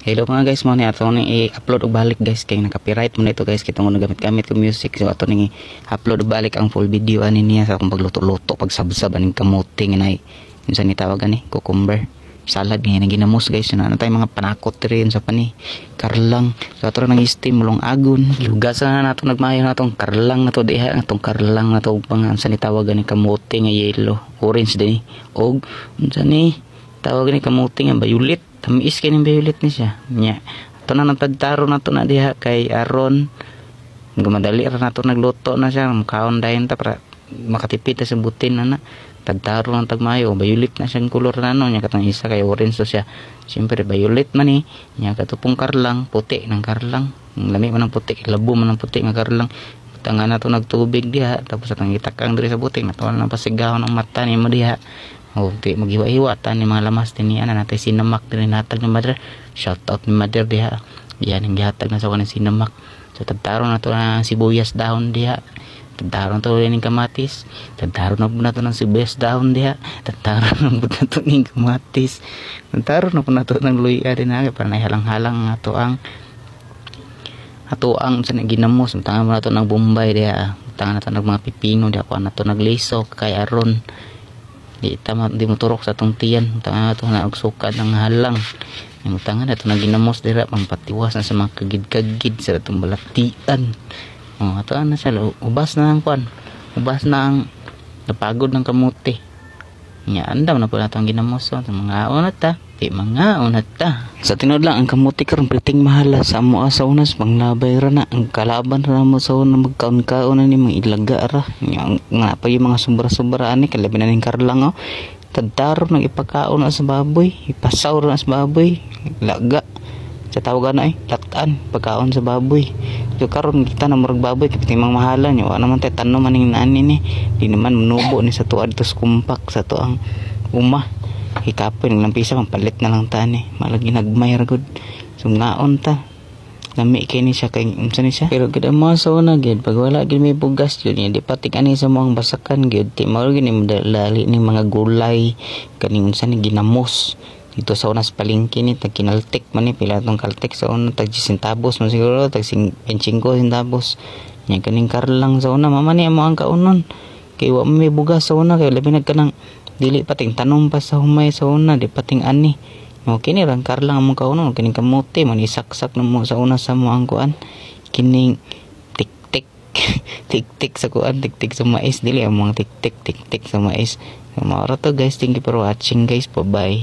Hello mga guys, mo ni ato ni i-upload og balik guys kay naka-copyright mo na ito guys, kita mo nagamit-gamit ko music, so ato ni upload balik ang full video ani niya sa akong pagluto-luto, pagsabsab aning kamote nga nay unsa ni tawag ani cucumber salad nga ginamos guys. Na tay mga panakot rin sa pani karlang, so ato nang steam mulong agon, lugasan na nato nagmayo natong karlang nato diha, atong karlang nato pang unsa ni tawag ani kamote nga yellow orange dinhi, og unsa ni tawag ni kamote nga violet. Tamis kini violet ni siya nya. Ato na nagtagtaro na to na diha kay aron gumadali ra nato nagluto na siya, makaon dayon ta para makatipid ta sa butin na tagtaro ng tagmayo. Violet na siyang color na no nya, katong isa kay orange so siya siyempre violet man ni nya, katupong karlang puti ng karlang, lami man ng puti, labo man ng puti nga karlang. Tanga na to nagtubig diha, tapos atong itakang diri sa buting nato na pasigahon ang mata ni mo diha. Okay, maghiwa-hiwa ta ni mga lamas din niya natay sinamak din natag ni mother. Shout out ni mother diha. Yan ang gihatag na sa kanang sinamak. So tagtaron na to na sibuyas dahon diha. Tagtaron to ning kamatis. Tagtaron na to ng sibuyas dahon diha. Tagtaron na to ning kamatis. Tagtaron na to ng luya din na para nahalang-halang ato ang sa ginamos. Tangan mo na to ng Bombay diha. Tangan na to ng mga pipino diha, kuha na to nagleso kay aron di mo turok sa tong tiyan. Tangan to na og suka ng halang. Yung tangan na to na ginamos dira pampatiwas na sa mga kagid-kagid sa itong balatian. Ato na siya, ubas na ang kwan, ubas na ang napagod ng kamote nya, andam na po na itong ginamos. So mga unat ta, mga unat ta sa tinod lang ang kamote karon priting mahala sa amo sa unas panglabay ra na ang kalaban ra mo sa una magkaon-kaon na ni mga ilaga ra nga pa yung mga sobra-sobra ani kalabi na ning karlang tadtaro nang ipakaon na sa baboy, ipasaw na sa baboy, laga sa tawagan ay laktaan pagkaon sa baboy. So karon kita na murag baboy kapit mang mahalan yo, ano man tay tanom maning nani ni di naman manubo ni sa tuad tos kumpak sa tuang uma hikapon lang pisa pampalit na lang tani malagi nagmay ra gud. So ngaon ta lami kay ni siya kay unsa ni siya, pero gid mo sa una gid pag wala gid may bugas jud ni di patik ani sa mga basakan gid ti mao gid ni madali ni mga gulay kaning unsa ni ginamos dito sa unas palengke ni tag kinaltek man ni pila tong kaltek sa una tag 10 centavos man siguro tag 25 centavos nya kaning karlang sa una mama ni amo ang kaunon kay wa may bugas sa una kay labi nagkanang dili pating tanom pa sa humay sa una di pating ani. Okay ni rang karlang among kaunon kining kamote man isaksak na mo sa una sa mo ang kuan kining tik-tik tik-tik sa kuan, tik-tik sa mais dili among tik-tik tik-tik sa mais. Mao ra to guys, thank you for watching guys, bye bye.